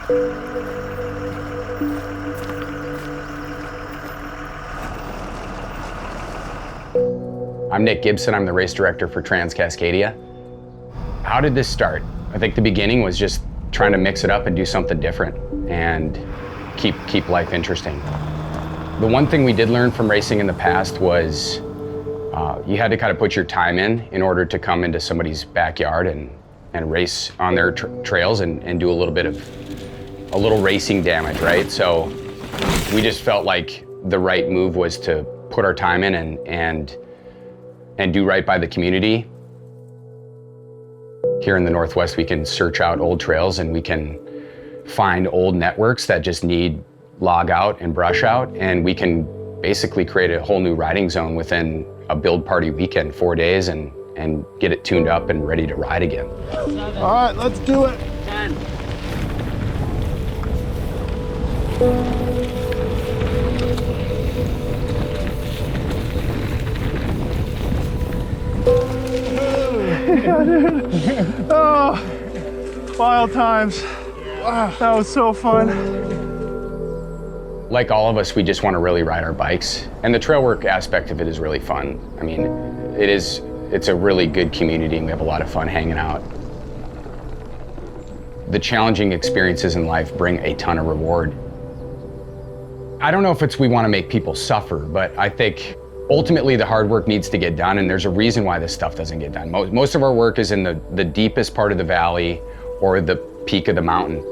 I'm Nick Gibson, I'm the race director for Trans Cascadia. How did this start? I think the beginning was just trying to mix it up and do something different and keep life interesting. The one thing we did learn from racing in the past was you had to kind of put your time in order to come into somebody's backyard and race on their trails and do a little racing damage, right? So we just felt like the right move was to put our time in and do right by the community. Here in the Northwest, we can search out old trails and we can find old networks that just need log out and brush out, and we can basically create a whole new riding zone within a build party weekend, 4 days, and get it tuned up and ready to ride again. All right, let's do it. 10. Oh, wild times. Wow, that was so fun. Like all of us, we just want to really ride our bikes, and the trail work aspect of it is really fun. I mean, it's a really good community and we have a lot of fun hanging out. The challenging experiences in life bring a ton of reward. I don't know if we want to make people suffer, but I think ultimately the hard work needs to get done, and there's a reason why this stuff doesn't get done. Most of our work is in the deepest part of the valley or the peak of the mountain.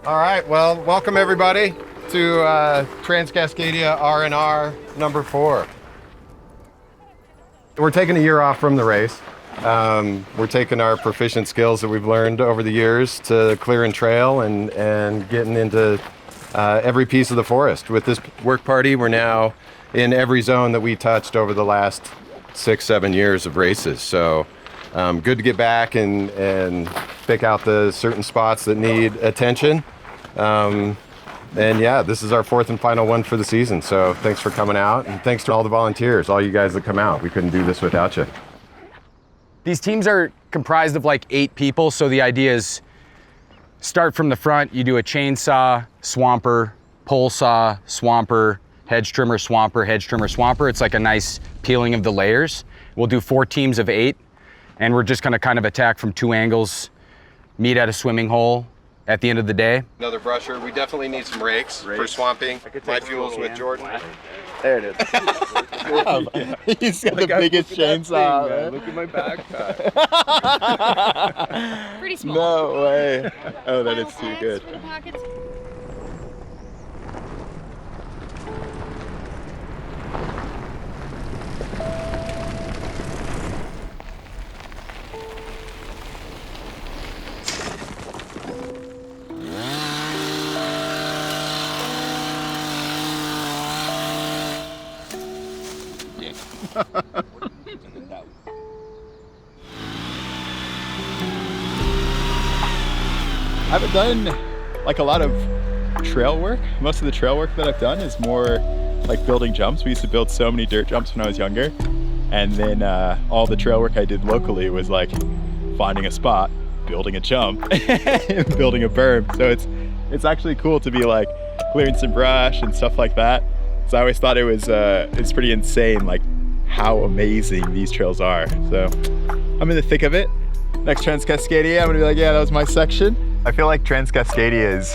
All right, well, welcome everybody to Trans Cascadia R&R number 4. We're taking a year off from the race. We're taking our proficient skills that we've learned over the years to clearing trail and getting into every piece of the forest. With this work party, we're now in every zone that we touched over the last 6-7 years of races. So good to get back and pick out the certain spots that need attention. And yeah, this is our 4th and final one for the season. So thanks for coming out, and thanks to all the volunteers, all you guys that come out. We couldn't do this without you. These teams are comprised of like 8 people, so the idea is start from the front, you do a chainsaw, swamper, pole saw, swamper, hedge trimmer, swamper, hedge trimmer, swamper. It's like a nice peeling of the layers. We'll do 4 teams of 8, and we're just gonna kind of attack from 2 angles, meet at a swimming hole at the end of the day. Another brusher. We definitely need some rakes for swamping. My fuel's with Jordan. There it is. He's got the biggest chainsaw. Man. Look at my backpack. Pretty small. No way. Oh, that is too good. I haven't done like a lot of trail work. Most of the trail work that I've done is more like building jumps. We used to build so many dirt jumps when I was younger. And then all the trail work I did locally was like finding a spot, building a jump, and building a berm. So it's actually cool to be like clearing some brush and stuff like that. So I always thought it's pretty insane like how amazing these trails are. So I'm in the thick of it. Next Trans Cascadia, I'm gonna be like, yeah, that was my section. I feel like Trans Cascadia is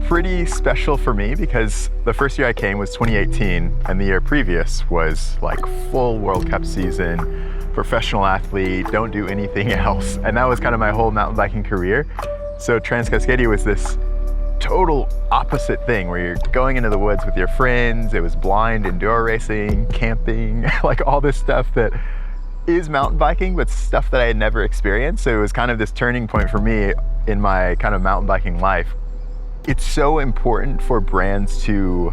pretty special for me because the first year I came was 2018, and the year previous was like full World Cup season, professional athlete, don't do anything else. And that was kind of my whole mountain biking career. So Trans Cascadia was this total opposite thing where you're going into the woods with your friends. It was blind enduro racing, camping, like all this stuff that is mountain biking, but stuff that I had never experienced. So it was kind of this turning point for me in my kind of mountain biking life. It's so important for brands to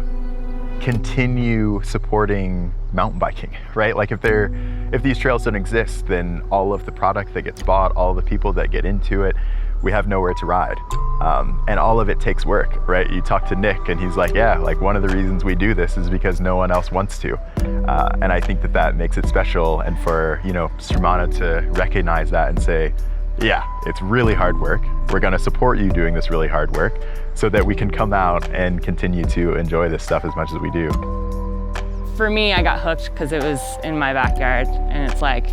continue supporting mountain biking, right? Like if these trails don't exist, then all of the product that gets bought, all the people that get into it we have nowhere to ride. And all of it takes work, right? You talk to Nick and he's like, yeah, like one of the reasons we do this is because no one else wants to. And I think that makes it special, and for, you know, Shimano to recognize that and say, yeah, it's really hard work. We're gonna support you doing this really hard work so that we can come out and continue to enjoy this stuff as much as we do. For me, I got hooked because it was in my backyard, and it's like,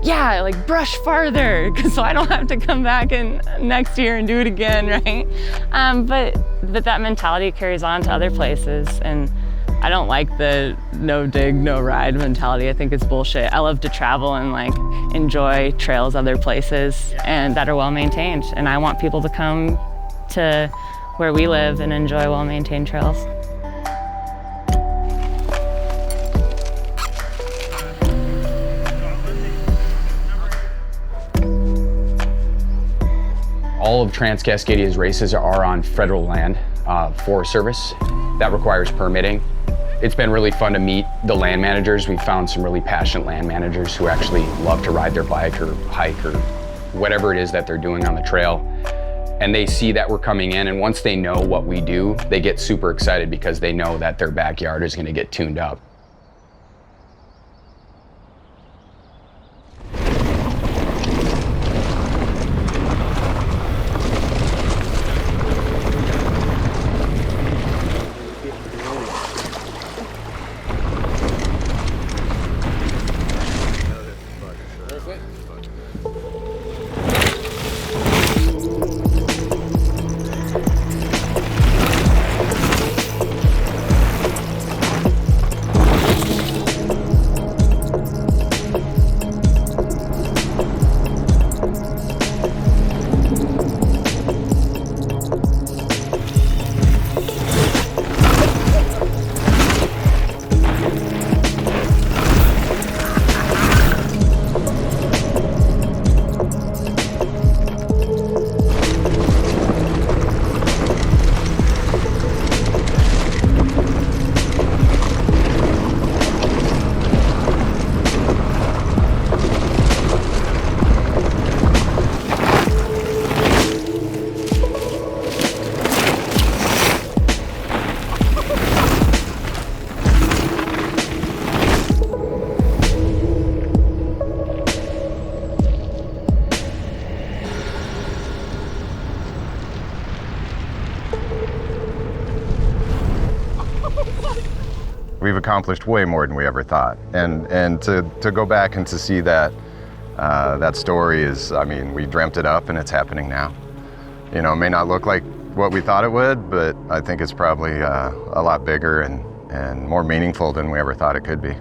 yeah, like brush farther, so I don't have to come back and next year and do it again, right? But that mentality carries on to other places, and I don't like the no dig, no ride mentality. I think it's bullshit. I love to travel and like enjoy trails other places and that are well maintained, and I want people to come to where we live and enjoy well maintained trails. All of Trans Cascadia's races are on federal land, Forest Service. That requires permitting. It's been really fun to meet the land managers. We've found some really passionate land managers who actually love to ride their bike or hike or whatever it is that they're doing on the trail. And they see that we're coming in, and once they know what we do, they get super excited because they know that their backyard is going to get tuned up. We've accomplished way more than we ever thought, and to go back and to see that that story is, I mean, we dreamt it up and it's happening now. You know, it may not look like what we thought it would, but I think it's probably a lot bigger and more meaningful than we ever thought it could be.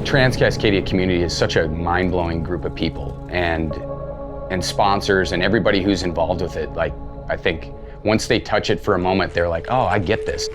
Trans Cascadia community is such a mind-blowing group of people, and sponsors and everybody who's involved with it. Like, I think once they touch it for a moment, they're like, oh, I get this.